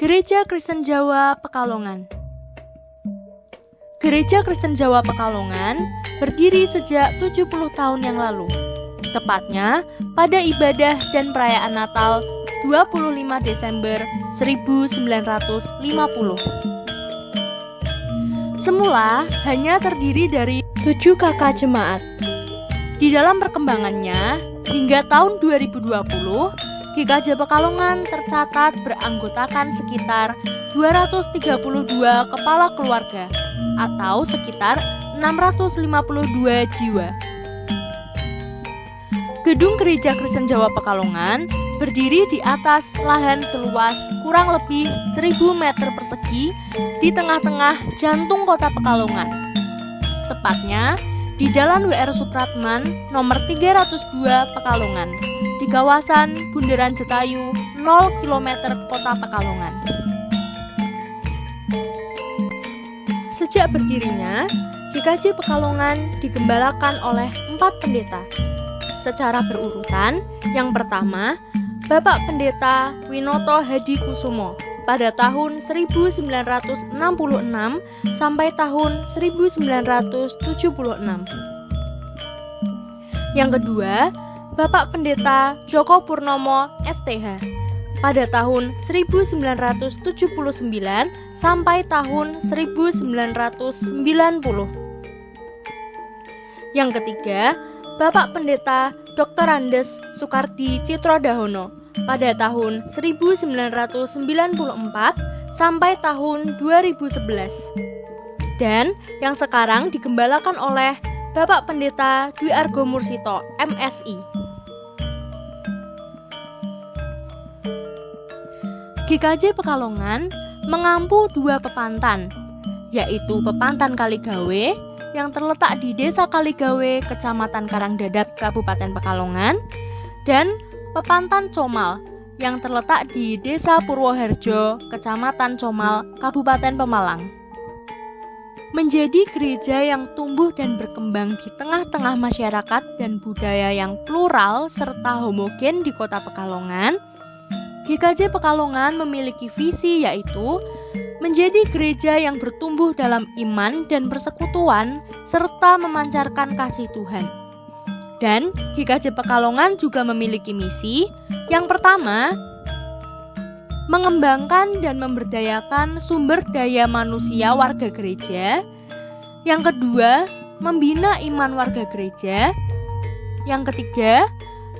Gereja Kristen Jawa Pekalongan. Gereja Kristen Jawa Pekalongan berdiri sejak 70 tahun yang lalu, tepatnya pada ibadah dan perayaan Natal 25 Desember 1950. Semula hanya terdiri dari 7 kakak jemaat. Di dalam perkembangannya, hingga tahun 2020, GKJ Pekalongan tercatat beranggotakan sekitar 232 kepala keluarga atau sekitar 652 jiwa. Gedung Gereja Kristen Jawa Pekalongan berdiri di atas lahan seluas kurang lebih 1000 meter persegi di tengah-tengah jantung kota Pekalongan. Tepatnya di Jalan WR Supratman nomor 302 Pekalongan, di kawasan Bundaran Jetayu 0 km kota Pekalongan. Sejak berdirinya, GKJ Pekalongan digembalakan oleh 4 pendeta. Secara berurutan, yang pertama, Bapak Pendeta Winoto Hadi Kusumo pada tahun 1966 sampai tahun 1976. Yang kedua, Bapak Pendeta Joko Purnomo STH pada tahun 1979 sampai tahun 1990. Yang ketiga, Bapak Pendeta Dr. Andes Soekardi Citrodahono pada tahun 1994 sampai tahun 2011. Dan yang sekarang digembalakan oleh Bapak Pendeta Dwi Argo Mursito, MSI. GKJ Pekalongan mengampu 2 pepantan, yaitu Pepantan Kaligawe yang terletak di Desa Kaligawe, Kecamatan Karangdadap, Kabupaten Pekalongan, dan Pepantan Comal yang terletak di Desa Purwoharjo, Kecamatan Comal, Kabupaten Pemalang. Menjadi gereja yang tumbuh dan berkembang di tengah-tengah masyarakat dan budaya yang plural serta homogen di kota Pekalongan, GKJ Pekalongan memiliki visi, yaitu menjadi gereja yang bertumbuh dalam iman dan persekutuan serta memancarkan kasih Tuhan. Dan GKJ Pekalongan juga memiliki misi. Yang pertama, mengembangkan dan memberdayakan sumber daya manusia warga gereja. Yang kedua, membina iman warga gereja. Yang ketiga,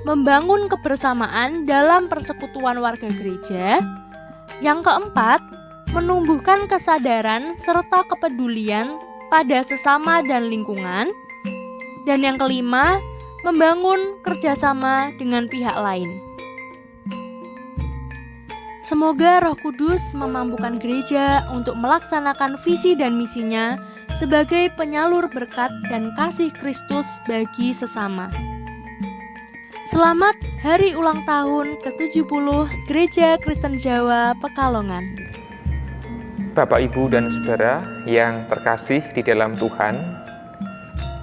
membangun kebersamaan dalam persekutuan warga gereja. Yang keempat, menumbuhkan kesadaran serta kepedulian pada sesama dan lingkungan. Dan yang kelima, membangun kerjasama dengan pihak lain. Semoga Roh Kudus memampukan gereja untuk melaksanakan visi dan misinya sebagai penyalur berkat dan kasih Kristus bagi sesama. Selamat Hari Ulang Tahun ke-70 Gereja Kristen Jawa Pekalongan. Bapak, Ibu, dan Saudara yang terkasih di dalam Tuhan,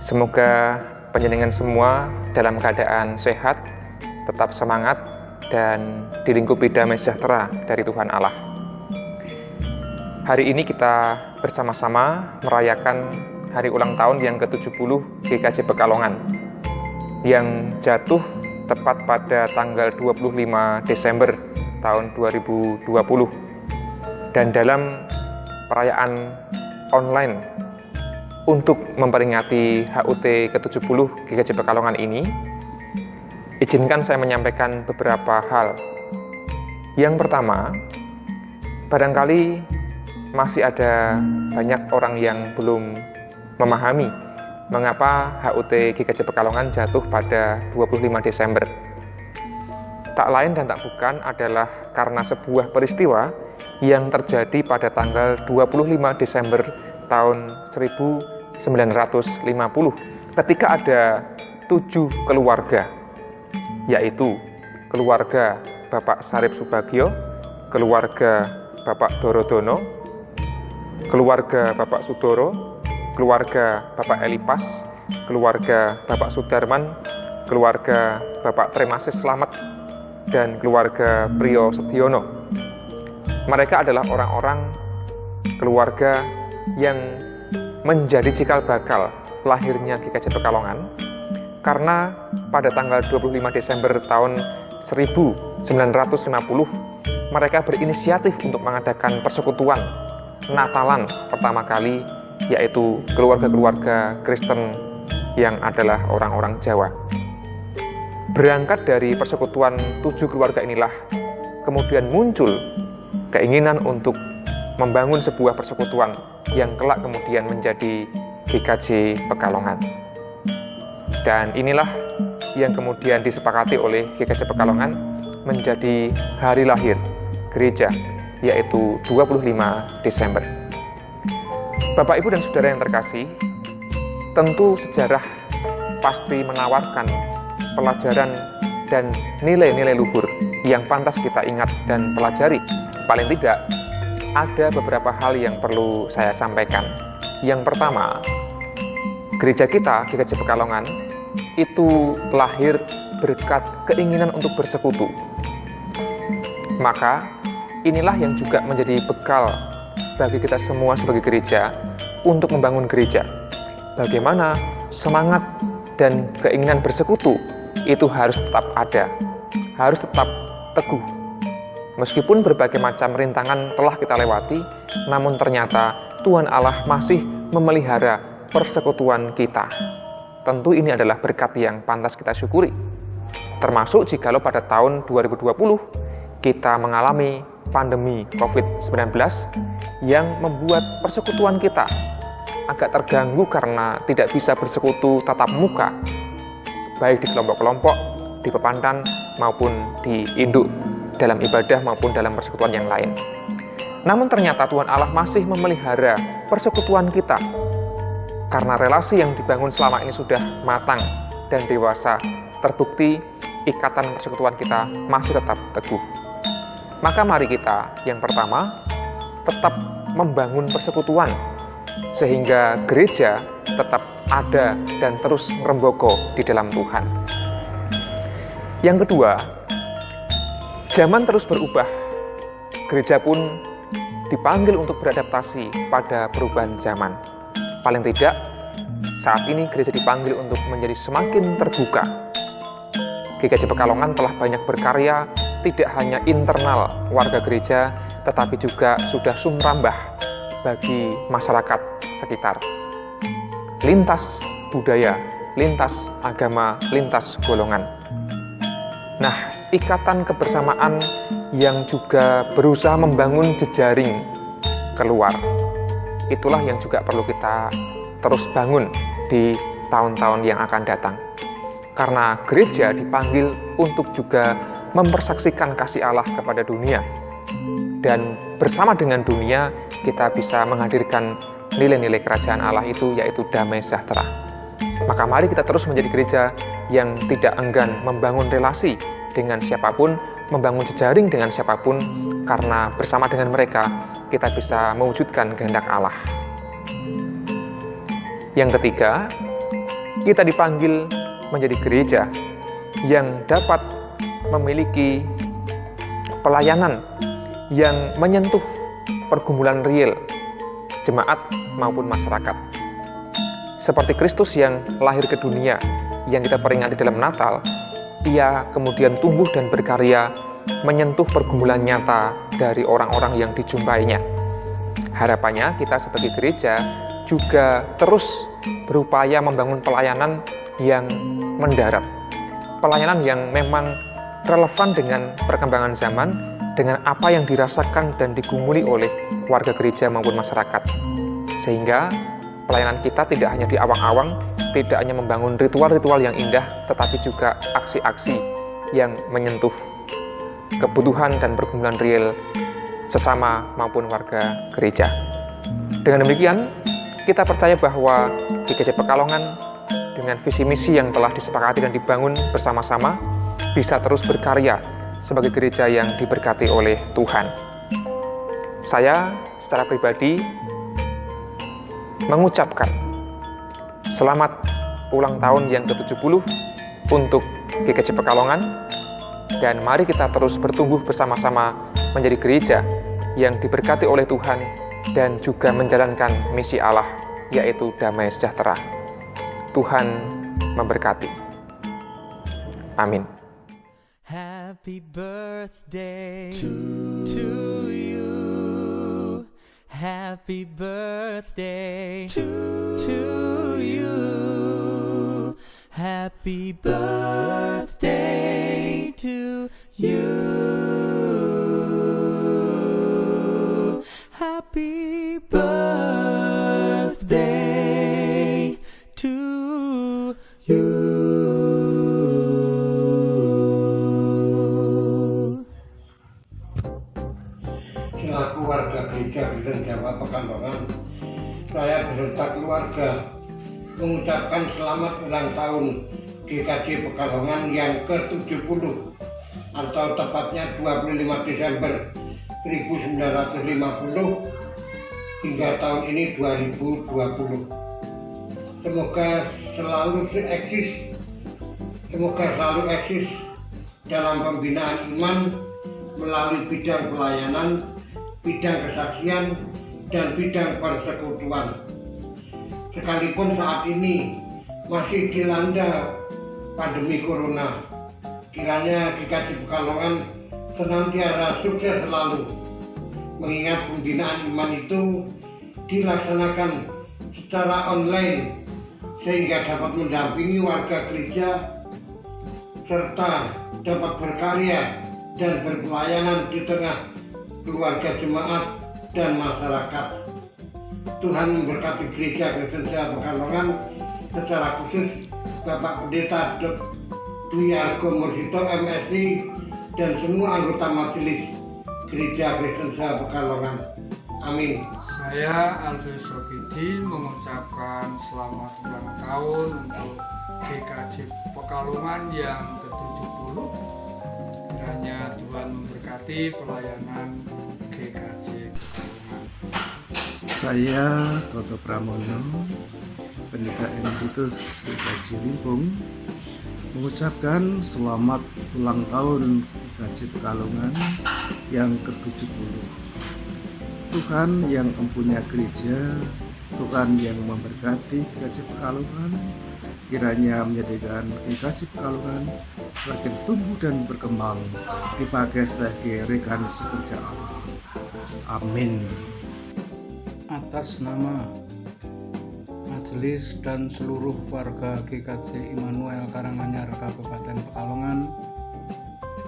semoga panjenengan semua dalam keadaan sehat, tetap semangat, dan dilingkupi damai sejahtera dari Tuhan Allah. Hari ini kita bersama-sama merayakan hari ulang tahun yang ke-70 GKJ Pekalongan yang jatuh tepat pada tanggal 25 Desember tahun 2020. Dan dalam perayaan online untuk memperingati HUT ke-70 GKJ Pekalongan ini, izinkan saya menyampaikan beberapa hal. Yang pertama, barangkali masih ada banyak orang yang belum memahami mengapa HUT GKJ Pekalongan jatuh pada 25 Desember. Tak lain dan tak bukan adalah karena sebuah peristiwa yang terjadi pada tanggal 25 Desember tahun 1950 ketika ada 7 keluarga, yaitu keluarga Bapak Sarip Subagio, keluarga Bapak Dorodono, keluarga Bapak Sudoro, keluarga Bapak Elipas, keluarga Bapak Sudarman, keluarga Bapak Tremasis Slamet, dan keluarga Priyo Sediono. Mereka adalah orang-orang keluarga yang menjadi cikal bakal lahirnya GKJ Pekalongan, karena pada tanggal 25 Desember tahun 1950 mereka berinisiatif untuk mengadakan persekutuan Natalan pertama kali, yaitu keluarga-keluarga Kristen yang adalah orang-orang Jawa. Berangkat dari persekutuan 7 keluarga inilah kemudian muncul keinginan untuk membangun sebuah persekutuan yang kelak kemudian menjadi GKJ Pekalongan. Dan inilah yang kemudian disepakati oleh GKJ Pekalongan menjadi hari lahir gereja, yaitu 25 Desember. Bapak, Ibu, dan Saudara yang terkasih, tentu sejarah pasti menawarkan pelajaran dan nilai-nilai luhur yang pantas kita ingat dan pelajari. Paling tidak, ada beberapa hal yang perlu saya sampaikan. Yang pertama, gereja kita, GKJ Pekalongan, itu lahir berkat keinginan untuk bersekutu. Maka, inilah yang juga menjadi bekal bagi kita semua sebagai gereja untuk membangun gereja. Bagaimana semangat dan keinginan bersekutu itu harus tetap ada, harus tetap teguh. Meskipun berbagai macam rintangan telah kita lewati, namun ternyata Tuhan Allah masih memelihara persekutuan kita. Tentu ini adalah berkat yang pantas kita syukuri. Termasuk jikalau pada tahun 2020 kita mengalami pandemi COVID-19 yang membuat persekutuan kita agak terganggu karena tidak bisa bersekutu tatap muka, baik di kelompok-kelompok, di pepantan, maupun di induk, dalam ibadah maupun dalam persekutuan yang lain. Namun ternyata Tuhan Allah masih memelihara persekutuan kita, karena relasi yang dibangun selama ini sudah matang dan dewasa, terbukti ikatan persekutuan kita masih tetap teguh. Maka mari kita, yang pertama, tetap membangun persekutuan, sehingga gereja tetap ada dan terus meremboko di dalam Tuhan. Yang kedua, zaman terus berubah. Gereja pun dipanggil untuk beradaptasi pada perubahan zaman. Paling tidak, saat ini gereja dipanggil untuk menjadi semakin terbuka. GKJ Pekalongan telah banyak berkarya, tidak hanya internal warga gereja, tetapi juga sudah sumrambah bagi masyarakat sekitar. Lintas budaya, lintas agama, lintas golongan. Nah, ikatan kebersamaan yang juga berusaha membangun jejaring keluar, itulah yang juga perlu kita terus bangun di tahun-tahun yang akan datang. Karena gereja dipanggil untuk juga mempersaksikan kasih Allah kepada dunia. Dan bersama dengan dunia, kita bisa menghadirkan nilai-nilai kerajaan Allah itu, yaitu damai sejahtera. Maka mari kita terus menjadi gereja yang tidak enggan membangun relasi dengan siapapun, membangun jejaring dengan siapapun, karena bersama dengan mereka, kita bisa mewujudkan kehendak Allah. Yang ketiga, kita dipanggil menjadi gereja yang dapat memiliki pelayanan yang menyentuh pergumulan real jemaat maupun masyarakat. Seperti Kristus yang lahir ke dunia yang kita peringati dalam Natal, Ia kemudian tumbuh dan berkarya menyentuh pergumulan nyata dari orang-orang yang dijumpainya. Harapannya kita sebagai gereja juga terus berupaya membangun pelayanan yang mendarat, pelayanan yang memang relevan dengan perkembangan zaman, dengan apa yang dirasakan dan digumuli oleh warga gereja maupun masyarakat. Sehingga pelayanan kita tidak hanya di awang-awang, tidak hanya membangun ritual-ritual yang indah, tetapi juga aksi-aksi yang menyentuh kebutuhan dan pergumulan real sesama maupun warga gereja. Dengan demikian, kita percaya bahwa GKJ Pekalongan dengan visi misi yang telah disepakati dan dibangun bersama-sama bisa terus berkarya sebagai gereja yang diberkati oleh Tuhan. Saya secara pribadi mengucapkan selamat ulang tahun yang ke-70 untuk GKJ Pekalongan, dan mari kita terus bertumbuh bersama-sama menjadi gereja yang diberkati oleh Tuhan dan juga menjalankan misi Allah, yaitu damai sejahtera. Tuhan memberkati. Amin. Happy birthday to you. Happy birthday to you. Happy birthday to you. Happy birthday to you. Selaku warga Gereja Kristen Jawa Pekalongan, saya beserta keluarga mengucapkan selamat ulang tahun GKJ Pekalongan yang ke-70 atau tepatnya 25 Desember 1950 hingga tahun ini 2020. Semoga selalu eksis dalam pembinaan iman melalui bidang pelayanan, bidang kesaksian, dan bidang persekutuan. Sekalipun saat ini masih dilanda pandemi corona, kiranya GKJ Pekalongan senantiasa sukses selalu, mengingat pembinaan iman itu dilaksanakan secara online sehingga dapat mendampingi warga gereja serta dapat berkarya dan berpelayanan di tengah keluarga jemaat dan masyarakat. Tuhan memberkati Gereja Kristen Jawa Pekalongan, secara khusus Bapak Pendeta Dwi Argo Mursito MSI dan semua anggota majelis Gereja Kristen Jawa Pekalongan. Amin. Saya Alves Sokidi mengucapkan selamat ulang tahun untuk GKJ Pekalongan yang ke-70. Kiranya Tuhan memberkati pelayanan GKJ Pekalongan. Saya Toto Pramono, Pendeta Emeritus GKJ Limpung, mengucapkan selamat ulang tahun GKJ Pekalongan yang ke-70. Tuhan yang mempunyai gereja, Tuhan yang memberkati GKJ Pekalongan, kiranya menjadikan GKJ Pekalongan semakin tumbuh dan berkembang, dipakai sebagai rekan sekerja Allah. Amin. Atas nama majelis dan seluruh warga GKJ Immanuel Karanganyar Kabupaten Pekalongan,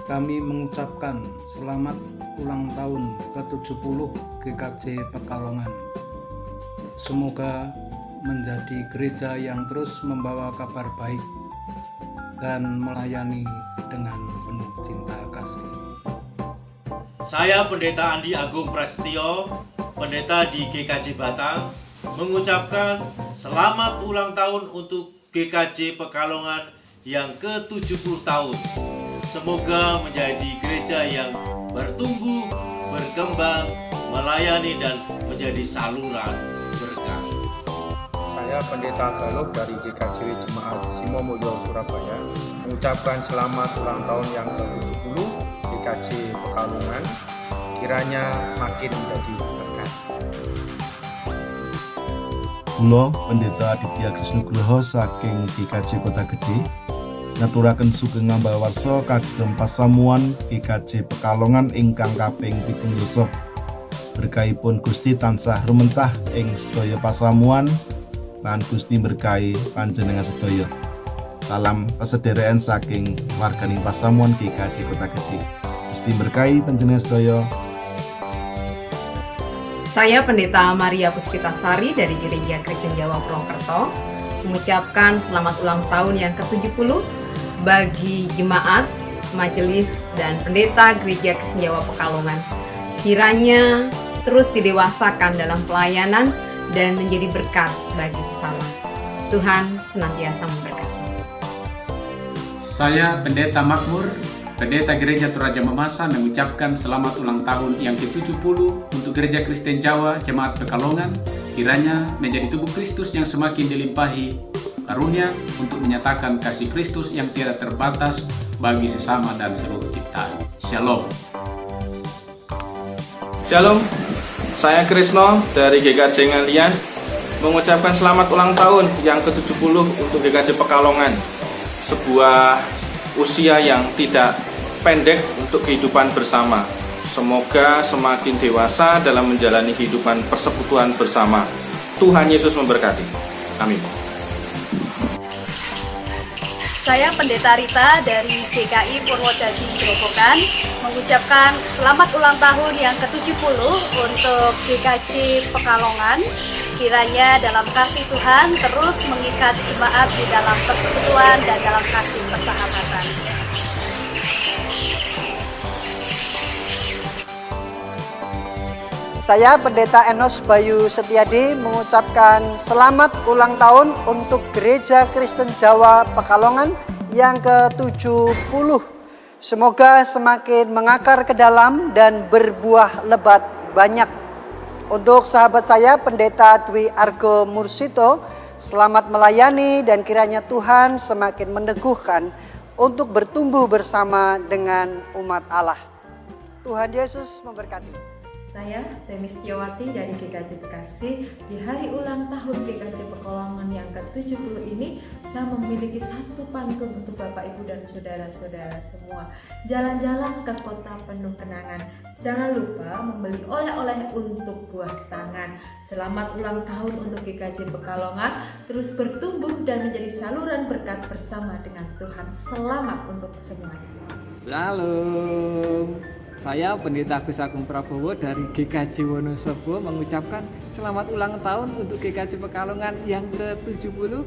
kami mengucapkan selamat ulang tahun ke-70 GKJ Pekalongan. Semoga menjadi gereja yang terus membawa kabar baik dan melayani dengan penuh cinta kasih. Saya Pendeta Andi Agung Prasetyo, pendeta di GKJ Batang, mengucapkan selamat ulang tahun untuk GKJ Pekalongan yang ke-70 tahun. Semoga menjadi gereja yang bertumbuh, berkembang, melayani dan menjadi saluran berkah. Saya Pendeta Galuh dari GKJ Jemaat Simomulyo Surabaya mengucapkan selamat ulang tahun yang ke-70 GKJ Pekalongan, kiranya makin menjadi berkat. Kula Pendeta Aditya Krisnugroho saking GKJ Kota Gede ngaturaken sugeng ngambawarsa kagem pasamuan GKJ Pekalongan ingkang kaping 17. Berkahipun Gusti tansah rumentah ing sedaya pasamuan lan Gusti berkahi panjenengan sedaya. Salam pasederekan saking warganing pasamuan GKJ Kota Gede. Gusti berkahi panjenengan sedaya. Saya Pendeta Maria Puspitasari dari Gereja Kristen Jawa Purwokerto mengucapkan selamat ulang tahun yang ke-70 bagi jemaat, majelis, dan pendeta Gereja Kristen Jawa Pekalongan. Kiranya terus didewasakan dalam pelayanan dan menjadi berkat bagi sesama. Tuhan senantiasa memberkati. Saya Pendeta Makmur, Pendeta Gereja Toraja Mamasa mengucapkan selamat ulang tahun yang ke-70 untuk Gereja Kristen Jawa Jemaat Pekalongan. Kiranya menjadi tubuh Kristus yang semakin dilimpahi karunia untuk menyatakan kasih Kristus yang tiada terbatas bagi sesama dan seluruh ciptaan. Shalom. Shalom, saya Krisno dari GKJ Ngalian mengucapkan selamat ulang tahun yang ke-70 untuk GKJ Pekalongan. Sebuah usia yang tidak pendek untuk kehidupan bersama. Semoga semakin dewasa dalam menjalani kehidupan persekutuan bersama. Tuhan Yesus memberkati. Amin. Saya Pendeta Rita dari GKI Purwodadi Grobogan mengucapkan selamat ulang tahun yang ke-70 untuk GKJ Pekalongan. Kiranya dalam kasih Tuhan terus mengikat jemaat di dalam persekutuan dan dalam kasih persahabatan. Saya Pendeta Enos Bayu Setiadi mengucapkan selamat ulang tahun untuk Gereja Kristen Jawa Pekalongan yang ke-70. Semoga semakin mengakar ke dalam dan berbuah lebat banyak. Untuk sahabat saya Pendeta Dwi Argo Mursito, selamat melayani dan kiranya Tuhan semakin meneguhkan untuk bertumbuh bersama dengan umat Allah. Tuhan Yesus memberkati. Saya Demis Tiawati dari GKJ Bekasi. Di hari ulang tahun GKJ Pekalongan yang ke-70 ini, saya memiliki satu pantun untuk Bapak Ibu dan saudara-saudara semua. Jalan-jalan ke kota penuh kenangan, jangan lupa membeli oleh-oleh untuk buah tangan. Selamat ulang tahun untuk GKJ Pekalongan, terus bertumbuh dan menjadi saluran berkat bersama dengan Tuhan. Selamat untuk semuanya. Shalom. Saya Pendeta Agus Agung Prabowo dari GKJ Wonosobo mengucapkan selamat ulang tahun untuk GKJ Pekalongan yang ke-70.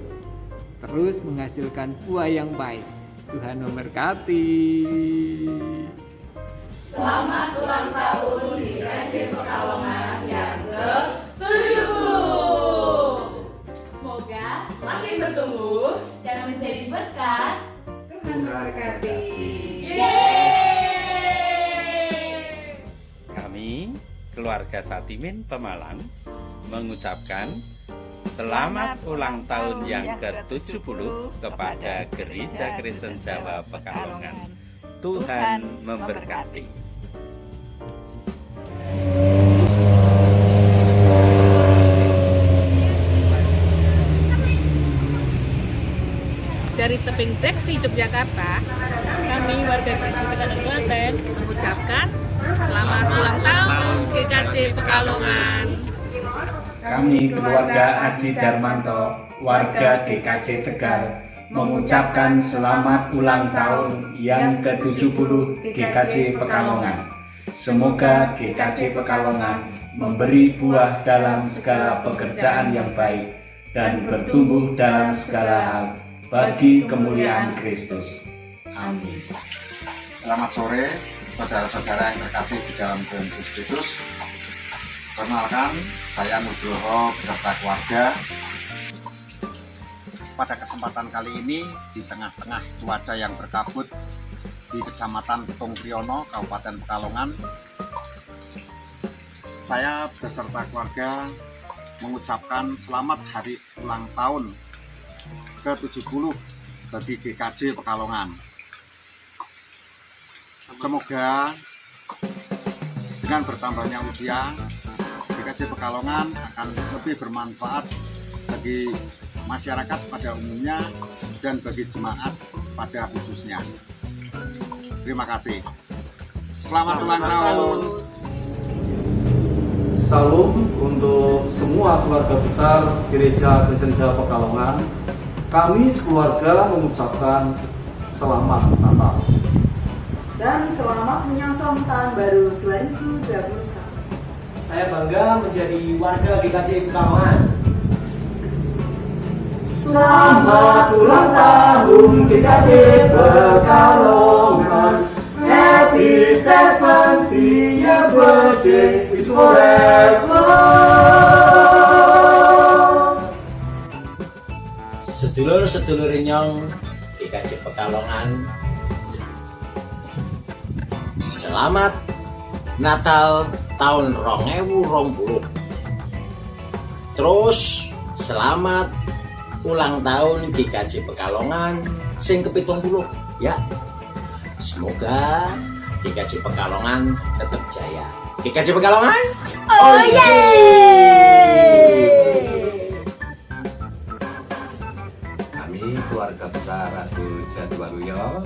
Terus menghasilkan buah yang baik. Tuhan memberkati. Selamat ulang tahun GKJ Pekalongan yang ke-70. Semoga semakin bertumbuh dan menjadi berkat. Tuhan memberkati. Kami, keluarga Satimin Pemalang, mengucapkan selamat ulang tahun yang ke-70 kepada Gereja Kristen Jawa Pekalongan. Tuhan memberkati. Dari tebing Breksi Yogyakarta, kami warga Gereja Tekanan Klaten mengucapkan selamat ulang tahun GKJ Pekalongan. Kami keluarga Aji Darmanto, warga GKJ Tegal, mengucapkan selamat ulang tahun yang ke-70 GKJ Pekalongan. Semoga GKJ Pekalongan memberi buah dalam segala pekerjaan yang baik dan bertumbuh dalam segala hal bagi kemuliaan Kristus. Amin. Selamat sore, saudara-saudara yang terkasih di dalam Tuhan Yesus Kristus. Perkenalkan, saya Nugroho beserta keluarga. Pada kesempatan kali ini, di tengah-tengah cuaca yang berkabut di Kecamatan Petung Priyono, Kabupaten Pekalongan, saya beserta keluarga mengucapkan selamat hari ulang tahun ke-70 bagi GKJ Pekalongan. Semoga dengan bertambahnya usia, GKJ Pekalongan akan lebih bermanfaat bagi masyarakat pada umumnya dan bagi jemaat pada khususnya. Terima kasih. Selamat ulang tahun. Salam untuk semua keluarga besar Gereja Kristen Jawa Pekalongan. Kami sekeluarga mengucapkan selamat Natal dan selamat menyongsong tahun baru 2021. Saya bangga menjadi warga GKJ Pekalongan. Selamat ulang tahun GKJ Pekalongan. Happy 70th birthday is forever. Sedulur-sedulur inyong GKJ Pekalongan, selamat Natal tahun 2020. Terus selamat ulang tahun GKJ Pekalongan sing ke-70 ya. Semoga GKJ Pekalongan tetap jaya. GKJ Pekalongan, Oh Kami keluarga besar Agus Jatiwaluyo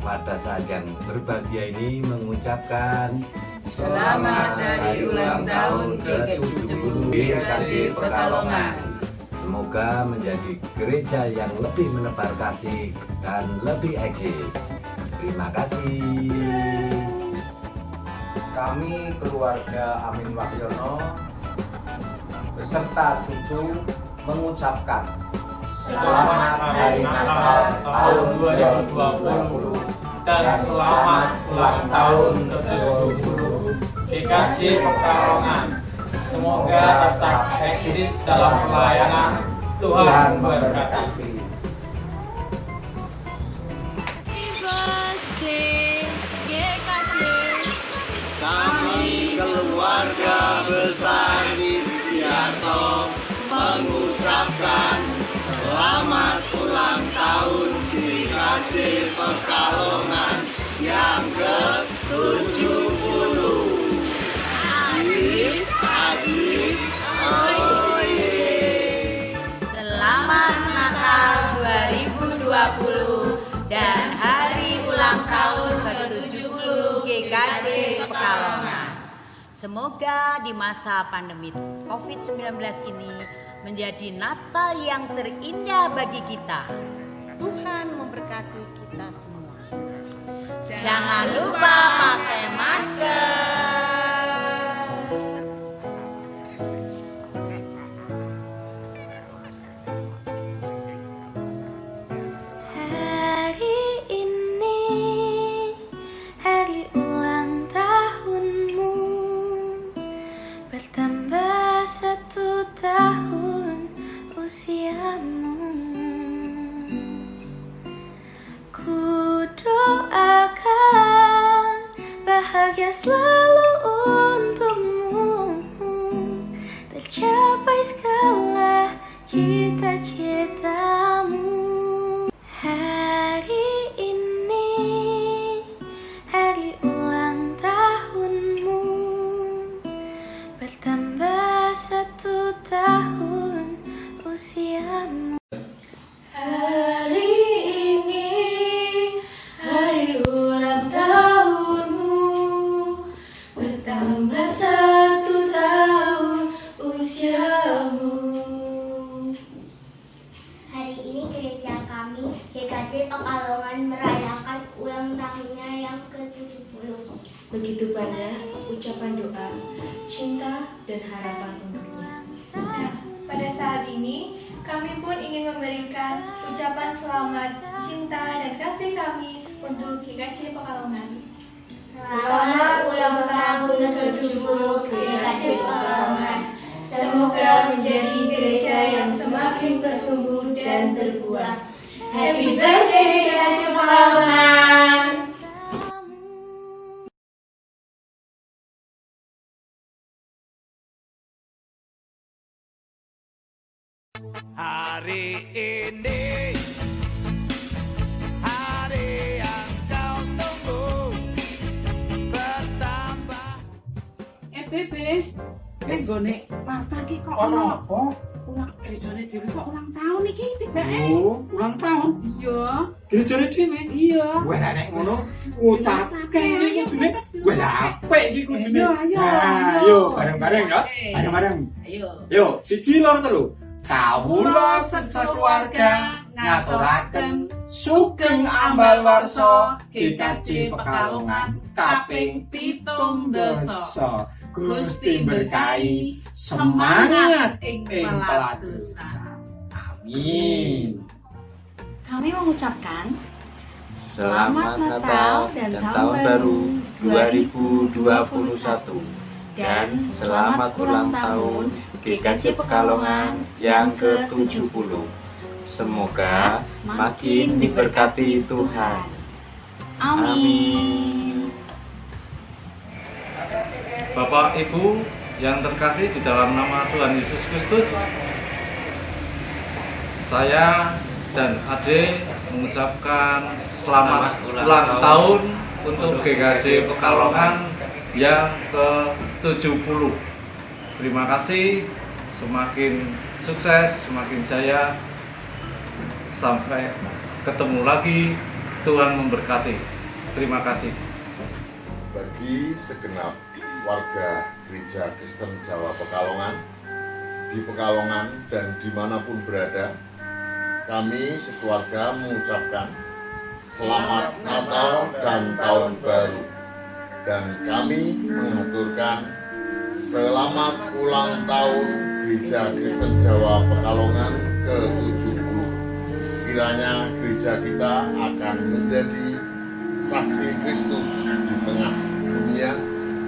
pada saat yang berbahagia ini mengucapkan Selamat hari ulang tahun ke-70 GKJ Pekalongan. Semoga menjadi gereja yang lebih menebar kasih dan lebih eksis. Terima kasih. Kami keluarga Amin Wahyono beserta cucu mengucapkan Selamat Hari Natal tahun 2020 dan selamat ulang tahun ke-70 GKJ Pekalongan. Semoga tetap eksis dalam pelayanan. Tuhan memberkati. Kami keluarga besar di Setiarto mengucapkan selamat ulang tahun GKJ Pekalongan yang ke-70. Ajib, Selamat Natal 2020 dan hari ulang tahun ke-70 GKJ Pekalongan. Semoga di masa pandemi COVID-19 ini menjadi Natal yang terindah bagi kita. Tuhan memberkati kita semua. Jangan lupa pakai masker. Hari ini hari ulang tahunmu, bertambah 1 tahun usiamu. Ku doakan bahagia selalu untukmu, tercapai segala cita-citamu. Hari ini hari ulang tahunmu, bertambah 1 tahun usiamu. Hari ini hari ulang tahunmu, bertambah 1 tahun usiamu. Hari ini gereja kami GKJ Pekalongan merayakan ulang tahunnya yang ke-70. Begitu banyak ucapan doa, cinta, dan harapan untuknya. Nah, pada saat ini kami pun ingin memberikan ucapan selamat, cinta, dan kasih kami untuk GKJ Pekalongan. Selamat ulang tahun ke-70 GKJ Pekalongan. Semoga menjadi gereja yang semakin bertumbuh dan berbuah. Happy birthday GKJ Pekalongan. Hari ini hari yang kau tunggu bertambah. Bebe, nggone pasar ki kok ono apa? Ulang gerejane dhewe kok ulang tahun iki tibake. Oh, ulang tahun? Iya. Gerejane dhewe? Iya. Wah, nek ngono ngucapke iki kudune wah apik iki kudune. Ayo, bareng-bareng ya. Bareng-bareng. Ayo. Yo, 1 2 3. Kawula sekeluarga ngaturaken sugeng ambal warsa GKJ Pekalongan kaping 17. Gusti berkahi semangat ing pelatusan. Amin. Kami mengucapkan Selamat Natal dan Tahun Baru 2021 dan selamat ulang tahun GKJ Pekalongan yang ke-70. Semoga makin diberkati Tuhan. Amin. Bapak Ibu yang terkasih di dalam nama Tuhan Yesus Kristus, saya dan Ade mengucapkan selamat ulang tahun untuk GKJ Pekalongan yang ke-70. Terima kasih, semakin sukses, semakin jaya. Sampai ketemu lagi, Tuhan memberkati. Terima kasih. Bagi segenap warga Gereja Kristen Jawa Pekalongan, di Pekalongan dan dimanapun berada, kami sekeluarga mengucapkan Selamat Natal dan Tahun Baru, dan kami mengaturkan Selamat Ulang Tahun Gereja Kristen Jawa Pekalongan ke-70. Kiranya gereja kita akan menjadi saksi Kristus di tengah dunia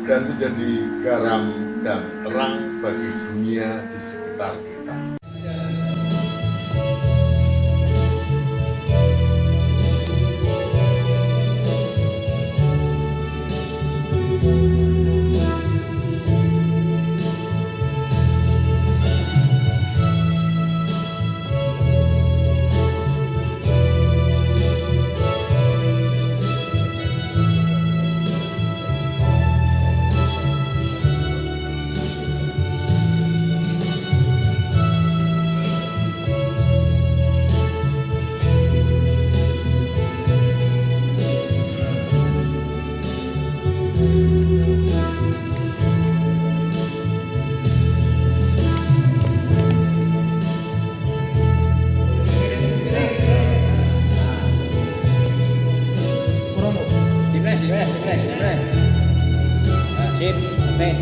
dan menjadi garam dan terang bagi dunia di sekitar kita. Sip, sampai.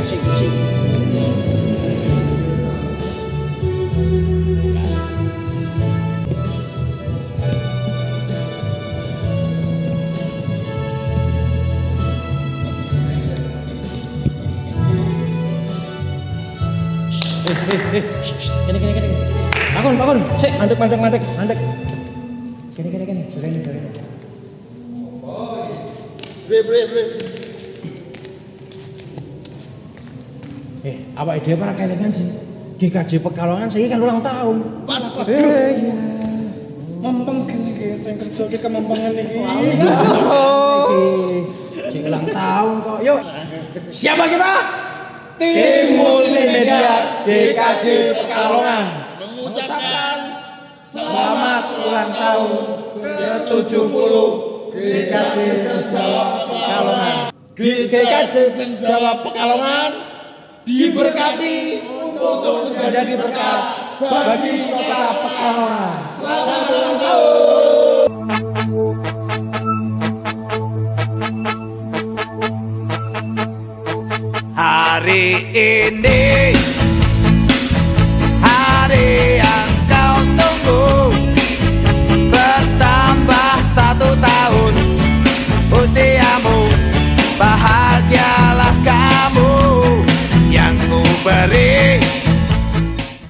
Kursi. Kini. Bangun. Sik, mandek. Kini. Bre. Awak ide para kelingan sih. GKJ Pekalongan saya kan ulang tahun. Iya. Mempeng iki sing kerja iki kemempengan iki. Iki ulang tahun kok. Yuk. Siapa kita? Tim Multimedia GKJ Pekalongan mengucapkan selamat ulang tahun ke-70 GKJ Jawa Pekalongan. GKJ Jawa Pekalongan diberkati untuk menjadi berkat bagi kota Pekalongan. Selamat ulang tahun. Hari ini, hari